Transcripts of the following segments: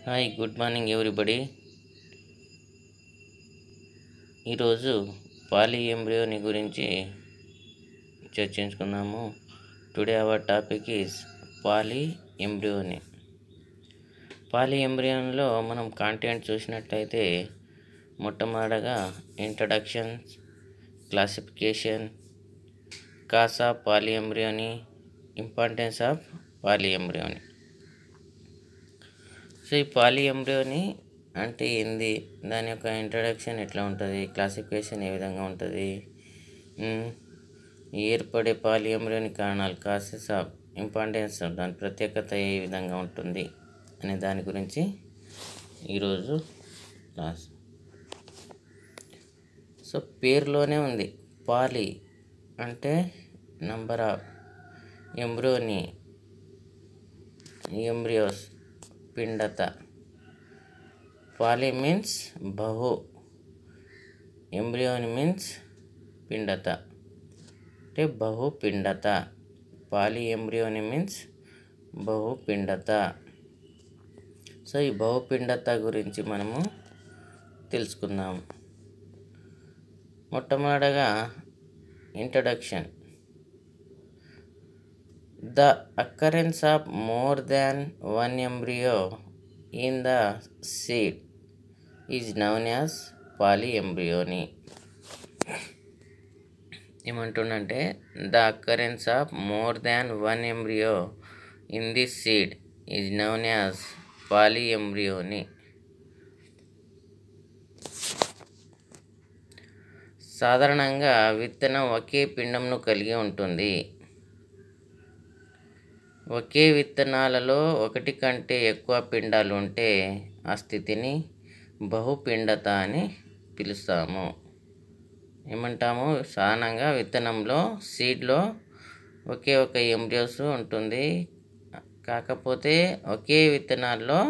Hi good morning everybody. ఈరోజు polyembryony గురించి చర్చించుకుందాము. Today our topic is polyembryony. పాలీ ఎంబ్రియోన్లో మనం కాంటెంట్ చూసినట్లయితే మొట్టమొదటగా introduction, classification, cause of polyembryony, importance of polyembryony. So ఈ పాలీ ఎంబ్రియోని అంటే ఏంది, దాని యొక్క ఇంట్రడక్షన్ ఎట్లా ఉంటుంది, క్లాసిఫికేషన్ ఏ విధంగా ఉంటుంది, ఏర్పడే పాలీ ఎంబ్రియోని కారణాలు, కాసెస్ ఆఫ్, ఇంపార్టెన్స్, దాని ప్రత్యేకత ఏ విధంగా ఉంటుంది అనే దాని గురించి ఈరోజు క్లాస్. సో పేరులోనే ఉంది, పాలీ అంటే నంబర్ ఆఫ్, ఎంబ్రియోని ఎంబ్రియోస్ పిండత. పాలీ మీన్స్ బహు, ఎంబ్రియోని మీన్స్ పిండత అంటే బహుపిండత. పాలీ ఎంబ్రియోని మీన్స్ బహుపిండత. సో ఈ బహుపిండత గురించి మనము తెలుసుకుందాం. మొట్టమొదటగా introduction. The occurrence of more than one embryo in the seed is known as polyembryony. ఏమంటుండంటే the occurrence of more than one embryo in this seed is known as polyembryony. సాధారణంగా విత్తనం ఒకే పిండంను కలిగి ఉంటుంది. ఒకే విత్తనాలలో ఒకటి కంటే ఎక్కువ పిండాలు ఉంటే ఆ స్థితిని బహుపిండత అని పిలుస్తాము. ఏమంటాము, సాధారణంగా విత్తనంలో, సీడ్లో ఒకే ఒక ఎంబ్రియోస్ ఉంటుంది. కాకపోతే ఒకే విత్తనాల్లో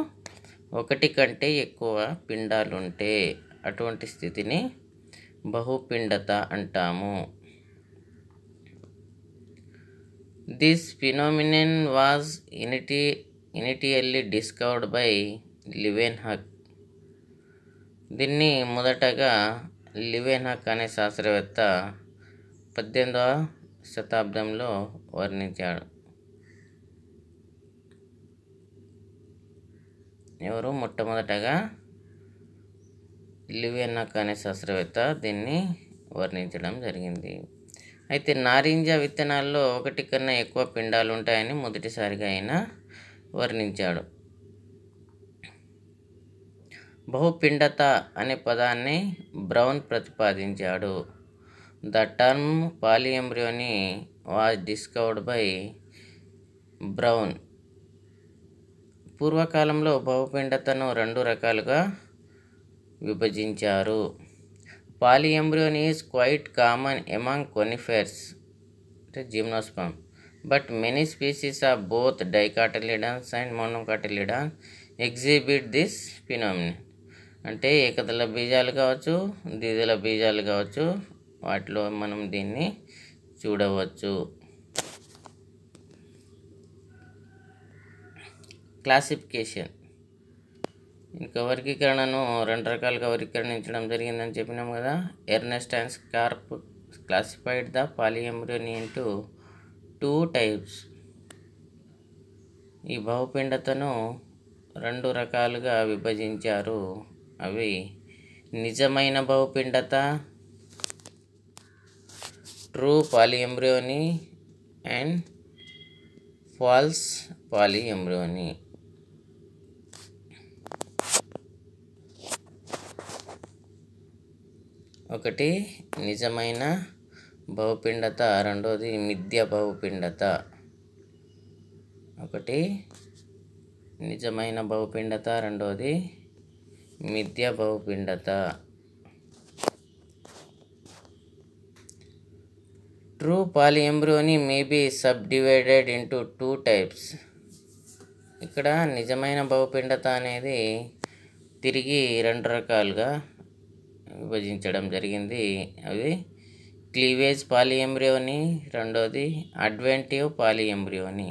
ఒకటి కంటే ఎక్కువ పిండాలు ఉంటే అటువంటి స్థితిని బహుపిండత అంటాము. This phenomenon was initially discovered by Leeuwenhoek. దీన్ని మొదటగా లీవెన్హాక్ అనే శాస్త్రవేత్త 18వ శతాబ్దంలో వర్ణించాడు. ఎవరు మొట్టమొదటగా? లీవెన్హాక్ అనే శాస్త్రవేత్త దీన్ని వర్ణించడం జరిగింది. అయితే నారింజ విత్తనాల్లో ఒకటి కన్నా ఎక్కువ పిండాలు ఉంటాయని మొదటిసారిగా ఆయన వర్ణించాడు. బహుపిండత అనే పదాన్ని బ్రౌన్ ప్రతిపాదించాడు. The term polyembryony was discovered by Brown. పూర్వకాలంలో బహుపిండతను 2 రకాలుగా విభజించారు. Polyembryony is quite common among conifers, gymnosperm, but many species of both dicotyledons and monocotyledons exhibit this phenomenon. అంటే ఏకదళ బీజాలు కావచ్చు, ద్విదళ బీజాలు కావచ్చు, వాటిలో మనం దీన్ని చూడవచ్చు. క్లాసిఫికేషన్. ఇంకా వర్గీకరణను 2 రకాలుగా వర్గీకరించడం జరిగిందని చెప్పినాం కదా. Ernst and Schnarf classified the polyembryony into 2 types. ఈ బహుపిండతను 2 రకాలుగా విభజించారు. అవి నిజమైన బహుపిండత, true polyembryony, and false polyembryony. ఒకటి నిజమైన బహుపిండత, రెండోది మిథ్య బహుపిండత. ఒకటి నిజమైన బహుపిండత, రెండోది మిథ్య బహుపిండత. True polyembryony may be subdivided into 2 types. ఇక్కడ నిజమైన బహుపిండత అనేది తిరిగి 2 రకాలుగా విభజించడం జరిగింది. అవి క్లీవేజ్ పాలిఎంబ్రియోని, రెండోది అడ్వెంటివ్ పాలిఎంబ్రియోని.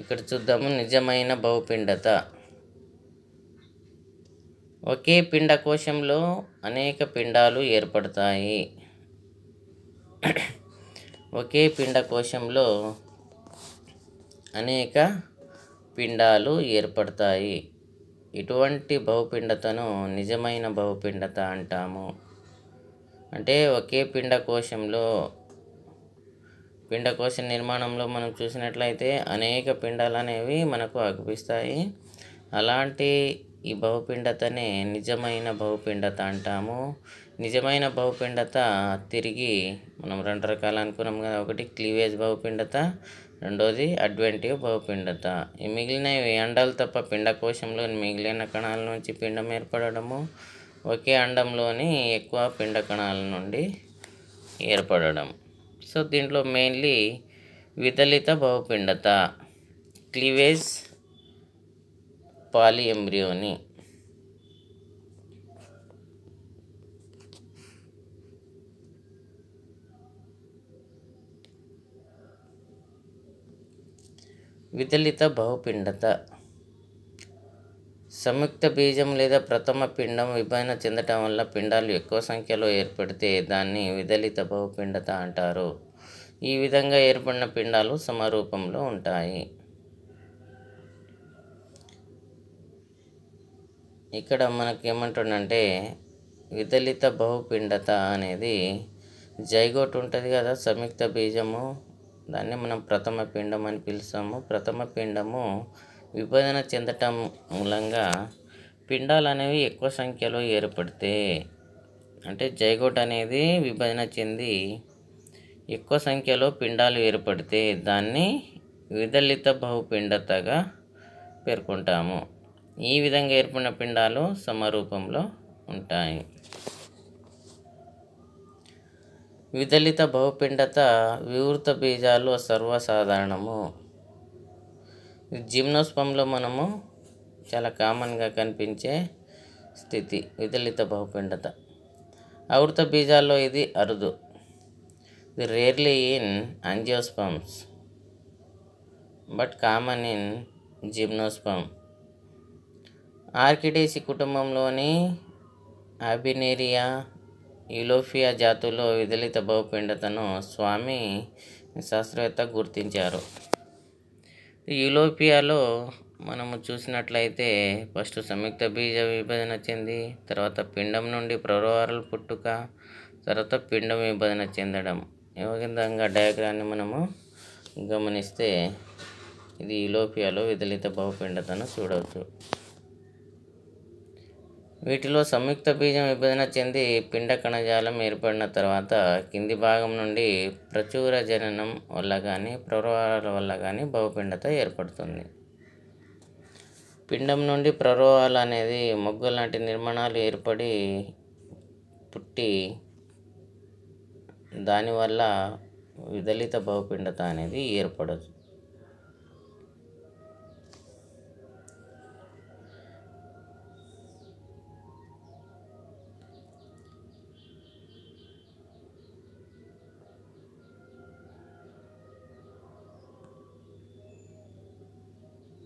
ఇక్కడ చూద్దాము నిజమైన బహుపిండత. ఒకే పిండకోశంలో అనేక పిండాలు ఏర్పడతాయి. ఒకే పిండకోశంలో అనేక పిండాలు ఏర్పడతాయి. ఇటువంటి బహుపిండతను నిజమైన బహుపిండత అంటాము. అంటే ఒకే పిండకోశ నిర్మాణంలో మనం చూసినట్లయితే అనేక పిండాలు అనేవి మనకు అగుపిస్తాయి. అలాంటి ఈ బహుపిండతనే నిజమైన బహుపిండత అంటాము. నిజమైన బహుపిండత తిరిగి మనం 2 రకాలు అనుకున్నాం కదా. ఒకటి క్లీవేజ్ బహుపిండత, రెండోది అడ్వెంటివ్ బహుపిండత. ఈ మిగిలినవి అండాలు తప్ప పిండకోశంలోని మిగిలిన కణాల నుంచి పిండం ఏర్పడము, ఒకే అండంలోని ఎక్కువ పిండ కణాల నుండి ఏర్పడడం. సో దీంట్లో మెయిన్లీ విదలిత బహుపిండత, క్లీవేజ్, పాలిఎంబ్రియోని. విదలిత బహుపిండత సంయుక్త బీజం లేదా ప్రథమ పిండం విభజన చెందటం వల్ల పిండాలు ఎక్కువ సంఖ్యలో ఏర్పడితే దాన్ని విదలిత బహుపిండత అంటారు. ఈ విధంగా ఏర్పడిన పిండాలు సమరూపంలో ఉంటాయి. ఇక్కడ మనకి ఏమంటుండంటే విదలిత బహుపిండత అనేది జైగోట్ ఉంటుంది కదా, సంయుక్త బీజము, దాన్ని మనం ప్రథమ పిండం అని పిలుస్తాము. ప్రథమ పిండము విభజన చెందటం మూలంగా పిండాలు అనేవి ఎక్కువ సంఖ్యలో ఏర్పడితే, అంటే జైగోట్ అనేది విభజన చెంది ఎక్కువ సంఖ్యలో పిండాలు ఏర్పడితే దాన్ని విదలిత బహుపిండతగా పేర్కొంటాము. ఈ విధంగా ఏర్పడిన పిండాలు సమరూపంలో ఉంటాయి. విదలిత బహుపిండత వివృత బీజాలు సర్వసాధారణము. జిమ్నోస్పంలో మనము చాలా కామన్గా కనిపించే స్థితి విదలిత బహుపిండత. ఆవృత బీజాల్లో ఇది అరుదు. ఇది rarely in angiosperms but common in gymnosperm. Orchidaceae కుటుంబంలోని అబినేరియా, యులోఫియా జాతుల్లో విదలిత బహుపిండతను స్వామి శాస్త్రవేత్త గుర్తించారు. యులోఫియాలో మనము చూసినట్లయితే ఫస్ట్ సంయుక్త బీజ విభజన చెంది, తర్వాత పిండం నుండి ప్రరోహారాలు పుట్టుక, తర్వాత పిండం విభజన చెందడం. ఈ విధంగా డయాగ్రాన్ని మనము గమనిస్తే ఇది యులోఫియాలో విదలిత బహుపిండతను చూడవచ్చు. వీటిలో సంయుక్త బీజం విభజన చెంది పిండ కణజాలం ఏర్పడిన తర్వాత కింది భాగం నుండి ప్రచుర జననం వల్ల కానీ ప్రరోహాల వల్ల కానీ బహుపిండత ఏర్పడుతుంది. పిండం నుండి ప్రరోహాలు అనేది మొగ్గ లాంటి నిర్మాణాలు ఏర్పడి పుట్టి దానివల్ల విదలిత బహుపిండత అనేది ఏర్పడదు.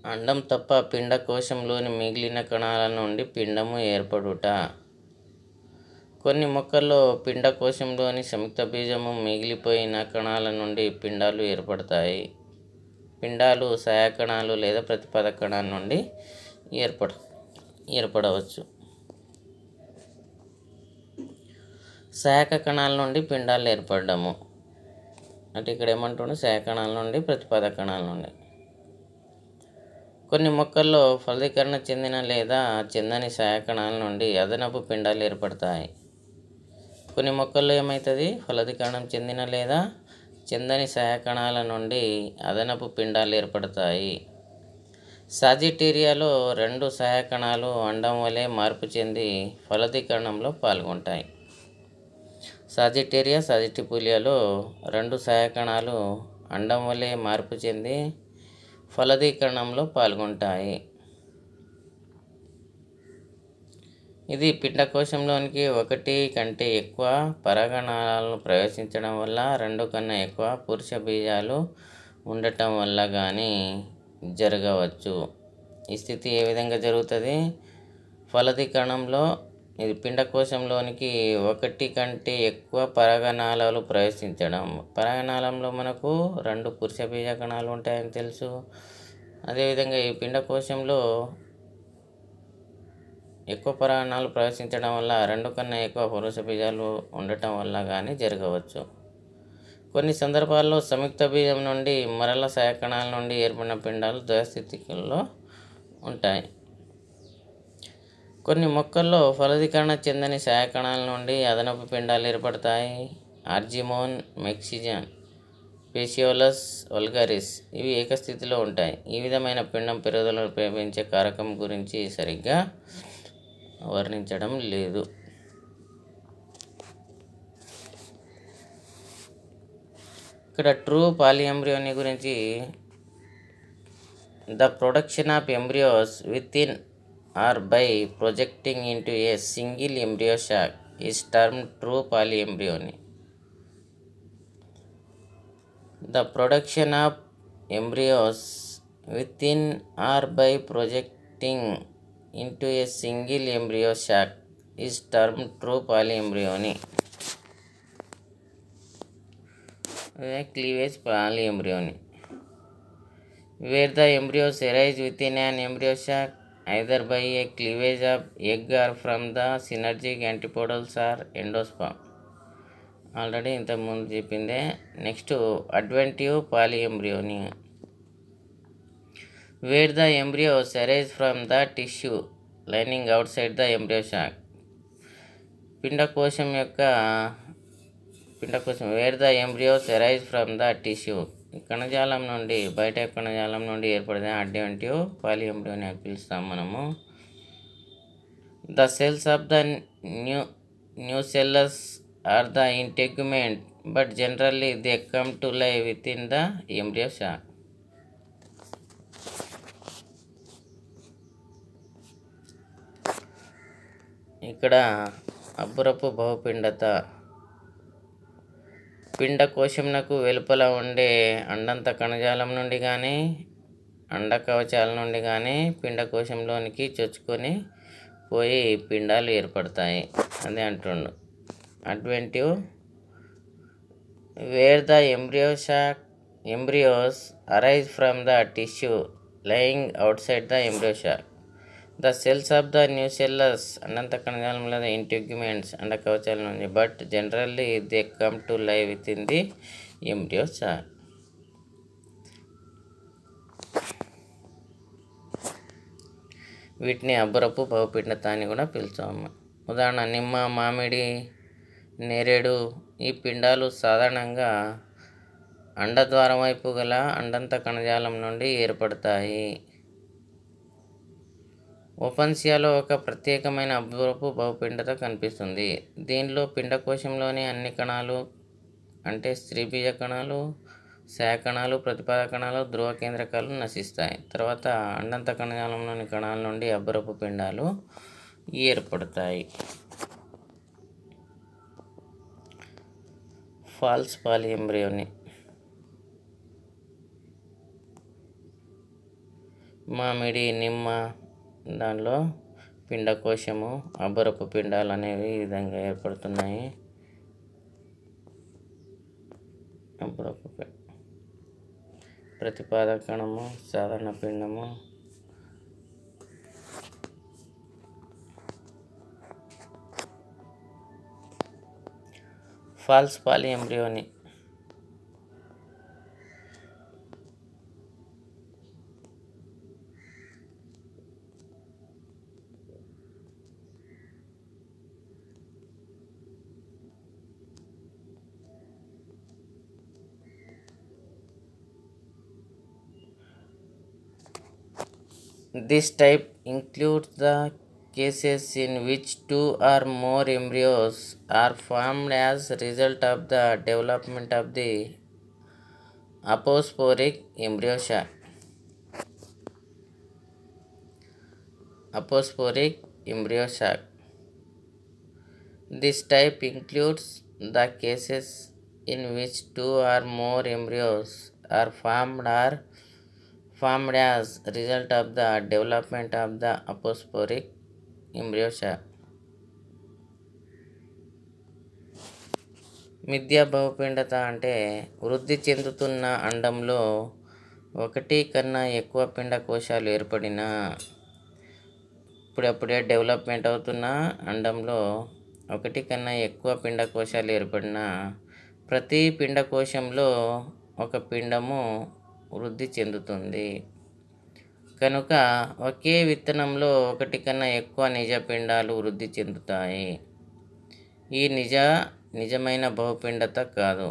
అండం తప్ప పిండకోశంలోని మిగిలిన కణాల నుండి పిండము ఏర్పడుట. కొన్ని మొక్కల్లో పిండకోశంలోని సంయుక్త బీజము మిగిలిపోయిన కణాల నుండి పిండాలు ఏర్పడతాయి. పిండాలు సహాయ కణాలు లేదా ప్రతిపద కణాల నుండి ఏర్పడవచ్చు. సహాయక కణాల నుండి పిండాలు ఏర్పడము అంటే ఇక్కడ ఏమంటుండే సహాయ కణాల నుండి ప్రతిపద కణాల నుండి. కొన్ని మొక్కల్లో ఫలదీకరణ చెందిన లేదా చెందని సహాయ కణాల నుండి అదనపు పిండాలు ఏర్పడతాయి. కొన్ని మొక్కల్లో ఏమవుతుంది, ఫలదీకరణం చెందిన లేదా చెందని సహాయ కణాల నుండి అదనపు పిండాలు ఏర్పడతాయి. సాజిటేరియాలో 2 సహాయ కణాలు అండం వలె మార్పు చెంది ఫలదీకరణంలో పాల్గొంటాయి. సాజిటేరియాలో 2 సహాయ కణాలు అండం వలె మార్పు చెంది ఫలదీకరణంలో పాల్గొంటాయి. ఇది పిండకోశంలోనికి 1 కంటే ఎక్కువ పరాగనాళాలను ప్రవేశించడం వల్ల 2 కన్నా ఎక్కువ పురుష బీజాలు ఉండటం వల్ల కానీ జరగవచ్చు. ఈ స్థితి ఏ విధంగా జరుగుతుంది? ఫలదీకరణంలో ఇది పిండకోశంలోనికి ఒకటి కంటే ఎక్కువ పరాగనాళాలు ప్రవేశించడం. పరాగనాళంలో మనకు 2 పురుష బీజ కణాలు ఉంటాయని తెలుసు. అదేవిధంగా ఈ పిండకోశంలో ఎక్కువ పరాగనాలు ప్రవేశించడం వల్ల 2 కన్నా ఎక్కువ పురుష బీజాలు ఉండటం వల్ల కానీ జరగవచ్చు. కొన్ని సందర్భాల్లో సంయుక్త బీజం నుండి మరల సహాయకణాల నుండి ఏర్పడిన పిండాలు ద్వయస్థితిలో ఉంటాయి. కొన్ని మొక్కల్లో ఫలదీకరణ చెందని సహాయకణాల నుండి అదనపు పిండాలు ఏర్పడతాయి. ఆర్జిమోన్, మెక్సిజన్, పేసియోలస్ వల్గారిస్ ఇవి ఏకస్థితిలో ఉంటాయి. ఈ విధమైన పిండం పెరుగుదలను ప్రేమించే కారకం గురించి సరిగ్గా వర్ణించడం లేదు. ఇక్కడ ట్రూ పాలిఎంబ్రియోని గురించి the production of embryos within or by projecting into a single embryo sac is termed true polyembryony. The production of embryos within or by projecting into a single embryo sac is termed true polyembryony. Cleavage polyembryony, where the embryos arise within an embryo sac either by a cleavage of egg or from the synergic antipodals or endosperm. Already ఇంతకుముందు చెప్పిందే. Next adventive polyembryony, where the embryos arise from the tissue lining outside the embryo sac. పిండకోశం where the embryos arise from the tissue కణజాలం నుండి బయట కణజాలం నుండి ఏర్పడిన అడ్వెంటివ్ పాలిఎంబ్రియోని అని పిలుస్తాం మనము. The cells of the nucellus are the integument, but generally they come to lie within the embryo sac. ఇక్కడ అబ్బురపు బహుపిండత పిండకోశంనకు వెలుపల ఉండే అండంత కణజాలం నుండి కానీ అండకవచాల నుండి కానీ పిండకోశంలోనికి చొచ్చుకొని పోయి పిండాలు ఏర్పడతాయి. అదే అంటుండు adventive, where the embryos arise from the tissue lying outside the embryo sac. The cells of the nucellus అనంత కణజాలం లేదా ఇంటిగ్యుమెంట్స్ అండకవచాల నుండి, but generally they come to lie with in the embryo సాక్. వీటిని అబ్బురపు బహుపిండత అని కూడా పిలుస్తాము. ఉదాహరణ నిమ్మ, మామిడి, నేరేడు. ఈ పిండాలు సాధారణంగా అండద్వారం వైపు గల అండంత కణజాలం నుండి ఏర్పడతాయి. ఓపెన్సియాలో ఒక ప్రత్యేకమైన అబ్బురపు బహుపిండత కనిపిస్తుంది. దీనిలో పిండకోశంలోని అన్ని కణాలు అంటే స్త్రీబీజ కణాలు, శాఖ కణాలు, ప్రతిపాదక కణాలు, ధ్రువ కేంద్రకాలు నశిస్తాయి. తర్వాత అండంత కణజాలంలోని కణాల నుండి అబ్బురపు పిండాలు ఏర్పడతాయి. ఫాల్స్ పాలిఎంబ్రియోని, మామిడి, నిమ్మ దానిలో పిండకోశము, అబ్బురపు పిండాలు అనేవి ఈ విధంగా ఏర్పడుతున్నాయి. అబ్బురపు ప్రతిపాదక కణము, సాధారణ పిండము. False polyembryony, this type includes the cases in which 2 or more embryos are formed as a result of the development of the aposporic embryo sac. Aposporic embryo sac. This type includes the cases in which 2 or more embryos are formed formed as result of the development of the aposporic embryo sac. మిథ్యా బహుపిండత అంటే వృద్ధి చెందుతున్న అండంలో ఒకటి కన్నా ఎక్కువ పిండకోశాలు ఏర్పడిన, ఇప్పుడప్పుడే development అవుతున్న అండంలో ఒకటి కన్నా ఎక్కువ పిండకోశాలు ఏర్పడిన ప్రతి పిండకోశంలో ఒక పిండము వృద్ధి చెందుతుంది. కనుక ఒకే విత్తనంలో ఒకటి కన్నా ఎక్కువ నిజ పిండాలు వృద్ధి చెందుతాయి. ఈ నిజమైన బహుపిండత కాదు.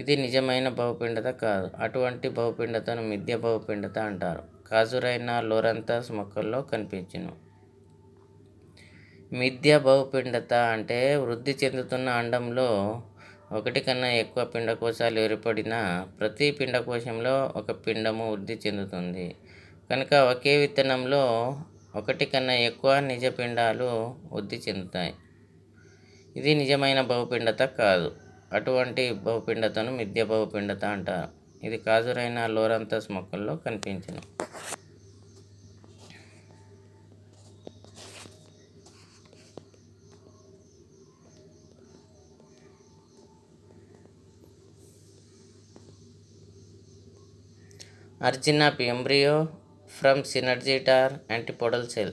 ఇది నిజమైన బహుపిండత కాదు. అటువంటి బహుపిండతను మిథ్య బహుపిండత అంటారు. కాజురైనా లోరంతస్ మొక్కల్లో కనిపించును. మిథ్య బహుపిండత అంటే వృద్ధి చెందుతున్న అండంలో ఒకటి కన్నా ఎక్కువ పిండకోశాలు ఏర్పడిన ప్రతి పిండకోశంలో ఒక పిండము వృద్ధి చెందుతుంది. కనుక ఒకే విత్తనంలో ఒకటి కన్నా ఎక్కువ నిజ పిండాలు వృద్ధి చెందుతాయి. ఇది నిజమైన బహుపిండత కాదు. అటువంటి బహుపిండతను మిథ్య బహుపిండత అంటారు. ఇది కాజురైనా లోరంతస్ మొక్కల్లో కనిపించును. Origin of embryo from synergid or antipodal cell.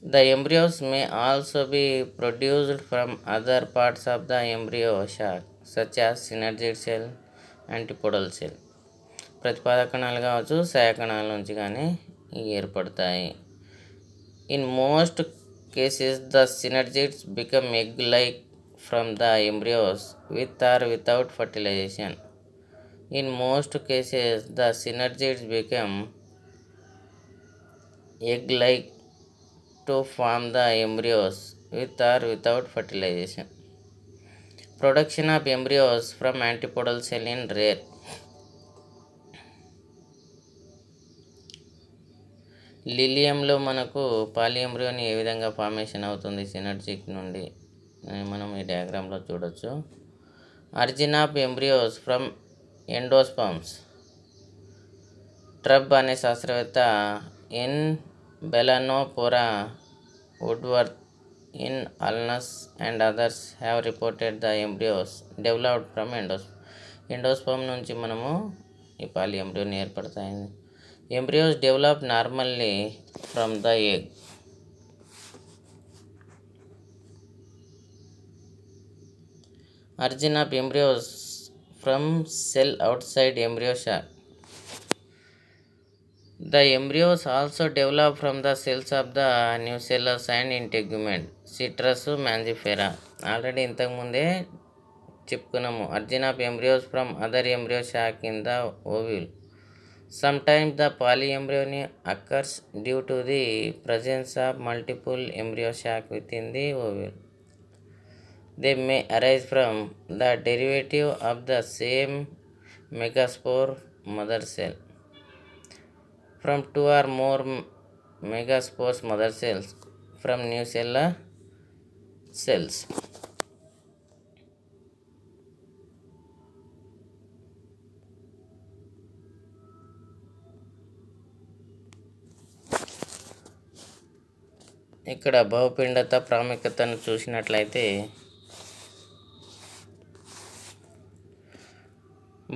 The embryos may also be produced from other parts of the embryo sac, such as synergid cell, antipodal cell. ప్రతిపాద కణాలు కావచ్చు, శాకణాల నుంచి కానీ ఏర్పడతాయి. In most cases, the synergids become egg-like from the embryos with or without fertilization. In most cases, the synergids become egg-like to form the embryos with or without fertilization. Production of embryos from antipodal cell in rare. లిలియంలో మనకు పాలిఎంబ్రియోని ఏ విధంగా formation అవుతుంది synergic నుండి మనం ఈ డయాగ్రామ్లో చూడొచ్చు. Origin of embryos from endosperms. Treub అనే శాస్త్రవేత్త in Balanophora Woodworth in Alnus and others have reported the embryos developed from endosperm నుంచి మనము ఈ పాలిఎంబ్రియోని ఏర్పడతాయి. Embryos develop normally from the egg. Origin of embryos from cell outside embryo sac. The embryos also develop from the cells of the nucellus and integument, citrus mangifera. Already ఇంతకుముందే చెప్పుకున్నాము. Origin of embryos from other embryo sac in the ovule. Sometimes the polyembryo occurs due to the presence of multiple embryo sac within the ovule. They may arise from the derivative of the same megaspore mother cell. From two or more megaspores mother cells from nucellar cells. ఇక్కడ బహుపిండత ప్రాముఖ్యతను చూసినట్లయితే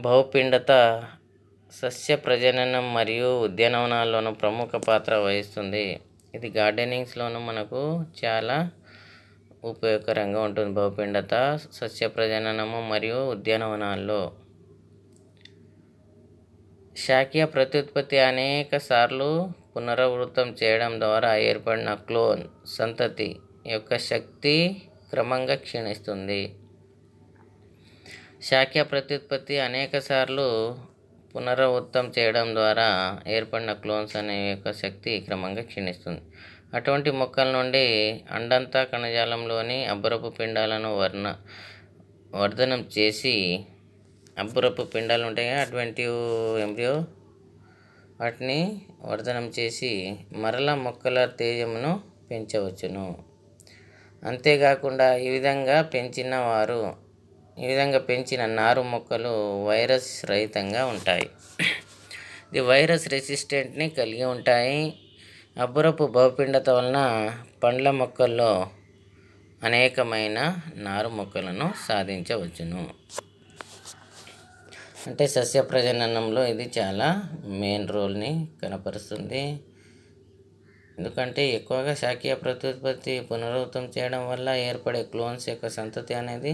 బహుపిండత సస్య ప్రజననం మరియు ఉద్యానవనాల్లోనూ ప్రముఖ పాత్ర వహిస్తుంది. ఇది గార్డెనింగ్స్లోనూ మనకు చాలా ఉపయోగకరంగా ఉంటుంది. బహుపిండత సస్య ప్రజననము మరియు ఉద్యానవనాల్లో. శాఖీయ ప్రత్యుత్పత్తి అనేక సార్లు పునరావృతం చేయడం ద్వారా ఏర్పడిన క్లోన్ సంతతి యొక్క శక్తి క్రమంగా క్షీణిస్తుంది. శాఖీయ ప్రత్యుత్పత్తి అనేక సార్లు పునరావృతం చేయడం ద్వారా ఏర్పడిన క్లోన్స్ అనే యొక్క శక్తి క్రమంగా క్షీణిస్తుంది. అటువంటి మొక్కల నుండి అండంతా కణజాలంలోని అబ్బురపు పిండాలను వర్ధనం చేసి, అబ్బురపు పిండాలు ఉంటాయి అటువంటి ఎంబ్రియో, వాటిని వర్ధనం చేసి మరలా మొక్కల తేజమును పెంచవచ్చును. అంతేకాకుండా ఈ విధంగా పెంచిన వారు ఈ విధంగా పెంచిన నారు మొక్కలు వైరస్ రహితంగా ఉంటాయి. ఇది వైరస్ రెసిస్టెంట్ని కలిగి ఉంటాయి. అబ్బురపు బహుపిండత వలన పండ్ల మొక్కల్లో అనేకమైన నారు మొక్కలను సాధించవచ్చును. అంటే సస్య ప్రజననంలో ఇది చాలా మెయిన్ రోల్ని కనపరుస్తుంది. ఎందుకంటే ఎక్కువగా శాఖీయ ప్రత్యుత్పత్తి పునరావృతం చేయడం వల్ల ఏర్పడే క్లోన్స్ యొక్క సంతతి అనేది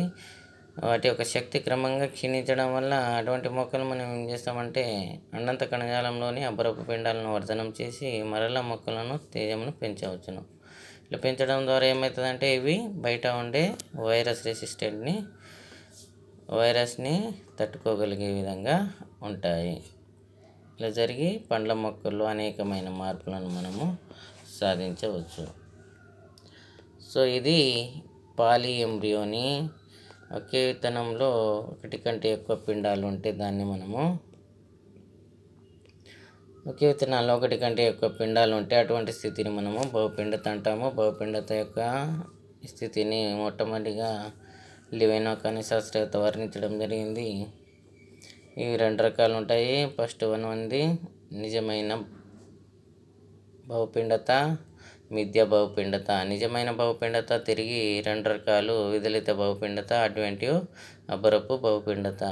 వాటి యొక్క శక్తి క్రమంగా క్షీణించడం వల్ల అటువంటి మొక్కలు మనం ఏం చేస్తామంటే అండంత కణజాలంలోని అబ్బరపు పిండాలను వర్ధనం చేసి మరలా మొక్కలను తేజమును పెంచవచ్చును. ఇలా పెంచడం ద్వారా ఏమవుతుందంటే ఇవి బయట ఉండే వైరస్ని తట్టుకోగలిగే విధంగా ఉంటాయి. ఇలా జరిగి పండ్ల మొక్కల్లో అనేకమైన మార్పులను మనము సాధించవచ్చు. సో ఇది పాలీ ఎంబ్రియోని. ఒకే విత్తనంలో ఒకటి కంటే ఎక్కువ పిండాలు ఉంటే దాన్ని మనము ఒకే విత్తనాల్లో ఒకటి కంటే ఎక్కువ పిండాలు ఉంటే అటువంటి స్థితిని మనము బహుపిండత అంటాము. బహుపిండత యొక్క స్థితిని మొట్టమొదటిగా లివెనోక్ అనే శాస్త్రవేత్త వర్ణించడం జరిగింది. ఇవి 2 రకాలు ఉంటాయి. ఫస్ట్ వన్ ఉంది నిజమైన బహుపిండత, మిథ్య బహుపిండత. నిజమైన బహుపిండత తిరిగి 2 రకాలు, విదలిత బహుపిండత, అడ్వెంటివ్ అబ్బరపు బహుపిండత.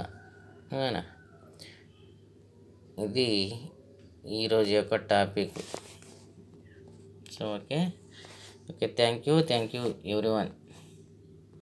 ఇది ఈరోజు యొక్క topic. So okay thank you everyone.